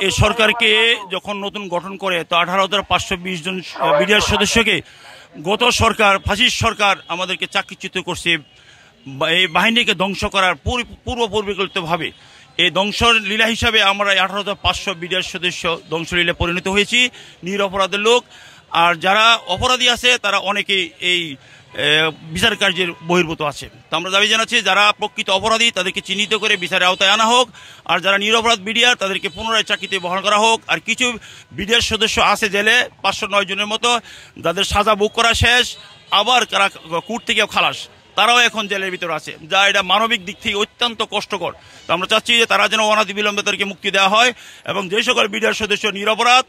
এই সরকারকে যখন নতুন গঠন করে তো 18,520 জন বিডিআর সদস্যকে গত সরকার ফাঁসির সরকার আমাদেরকে চাকরিচ্যুত করছে এই বাহিনীকে ধ্বংস করার পূর্ব পরিকল্পিতভাবে। এই ধ্বংসর লীলা হিসাবে আমরা 18,500 বিডিআর সদস্য ধ্বংসলীলা পরিণত হয়েছি, নিরপরাধের লোক। আর যারা অপরাধী আছে তারা অনেকেই এই বিচার কার্যের বহির্ভূত আছে। তো আমরা দাবি জানাচ্ছি যারা প্রকৃত অপরাধী তাদেরকে চিহ্নিত করে বিচারের আওতায় আনা হোক, আর যারা নিরপরাধ বিডিআর তাদেরকে পুনরায় চাকরিতে বহাল করা হোক। আর কিছু বিডিআর সদস্য আছে জেলে 509 জনের মতো, যাদের সাজা ভোগ করা শেষ, আবার কারা কোর্ট থেকেও খালাস, তারাও এখন জেলের ভিতরে আছে, যা এটা মানবিক দিক থেকে অত্যন্ত কষ্টকর। তো আমরা চাচ্ছি যে তারা যেন অনতিবিলম্বে তাদেরকে মুক্তি দেওয়া হয় এবং যে সকল বিডিআর সদস্য নিরপরাধ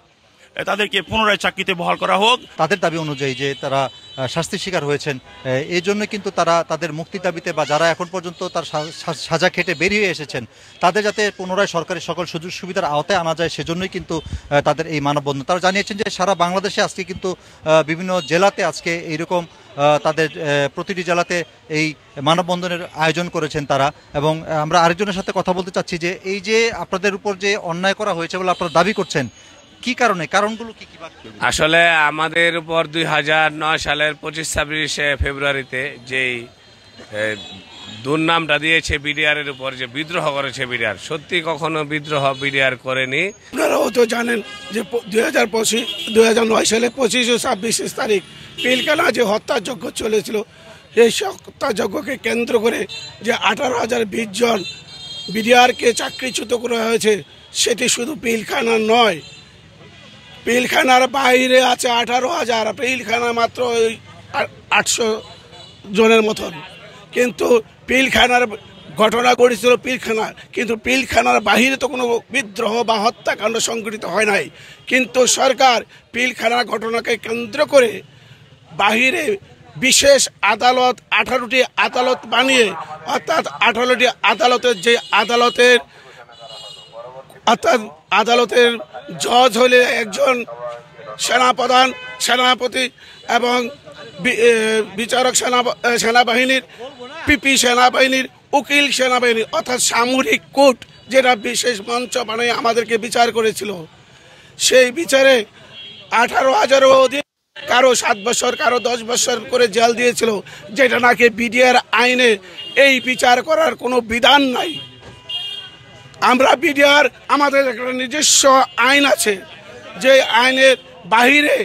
তাদেরকে পুনরায় চাকরিতে বহাল করা হোক। তাদের দাবি অনুযায়ী যে তারা শাস্তির শিকার হয়েছেন, এই জন্য কিন্তু তারা তাদের মুক্তির দাবিতে বা যারা এখন পর্যন্ত তার সাজা খেটে বেরিয়ে এসেছেন তাদের যাতে পুনরায় সরকারের সকল সুযোগ সুবিধার আওতায় আনা যায় সেজন্যই কিন্তু তাদের এই মানববন্ধন। তারা জানিয়েছেন যে সারা বাংলাদেশে আজকে কিন্তু বিভিন্ন জেলাতে আজকে এইরকম তাদের প্রতিটি জেলাতে এই মানববন্ধনের আয়োজন করেছেন তারা। এবং আমরা আরেকজনের সাথে কথা বলতে চাচ্ছি যে এই যে আপনাদের উপর যে অন্যায় করা হয়েছে বলে আপনারা দাবি করছেন, কি কারণে, কারণগুলো কি কি? আসলে আমাদের উপর 2009 সালের 25-26 ফেব্রুয়ারিতে যেই দুর্নামটা দিয়েছে বিডিআর এর উপর, যে বিদ্রোহ করেছে বিডিআর, সত্যি কখনো বিদ্রোহ বিডিআর করেনি। আপনারাও তো জানেন যে 2009 সালে 25 ও 26 তারিখ পিলখানা যে হত্যাযজ্ঞ চলেছিল, এই হত্যাযজ্ঞকে কেন্দ্র করে যে 18,020 জন বিডিআরকে চাকরিচ্যুত করা হয়েছে, সেটি শুধু পিলখানা নয়, পিলখানার বাইরে আছে 18,000, পিলখানা মাত্র 800 জনের মতন। কিন্তু পিলখানার ঘটনা ঘটেছিল পিলখানা, কিন্তু পিলখানার বাহিরে তো কোনো বিদ্রোহ বা হত্যাকাণ্ড সংঘটিত হয় নাই। কিন্তু সরকার পিলখানার ঘটনাকে কেন্দ্র করে বাহিরে বিশেষ আদালত 18টি আদালত বানিয়ে, অর্থাৎ 18টি আদালতের যে আদালতের জজ হলে একজন সেনাপ্রধান, সেনাপতি এবং বিচারক সেনাবাহিনীর, পিপি সেনাবাহিনীর, উকিল সেনাবাহিনীর, অর্থাৎ সামরিক কোর্ট, যেটা বিশেষ মঞ্চ বানিয়ে আমাদেরকে বিচার করেছিল। সেই বিচারে 18,000-এরও অধিক, কারো 7 বছর, কারো 10 বছর করে জেল দিয়েছিল, যেটা নাকি বিডিআর আইনে এই বিচার করার কোনো বিধান নাই। আমরা বিডিআর আমাদের একটা নিজস্ব আইন আছে, যে আইনের বাহিরে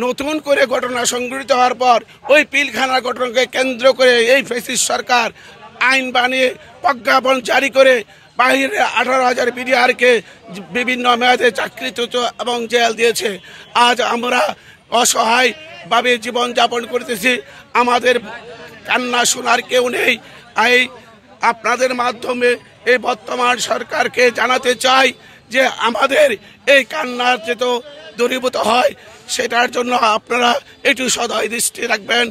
নতুন করে ঘটনা সংঘটিত হওয়ার পর ওই পিলখানার ঘটনাকে কেন্দ্র করে এই ফ্যাসিস্ট সরকার আইন বানিয়ে প্রজ্ঞাপন জারি করে বাহিরে 18,000 বিডিআরকে বিভিন্ন মেয়াদে চাকরিচ্যুত এবং জেল দিয়েছে। আজ আমরা অসহায়ভাবে জীবনযাপন করতেছি, আমাদের কান্না শোনার কেউ নেই। এই আপনাদের মাধ্যমে এই বর্তমান সরকারকে জানাতে চাই যে আমাদের এই কান্নার যেত দূরীভূত হয়, সেটার জন্য আপনারা একটু সদয় দৃষ্টি রাখবেন।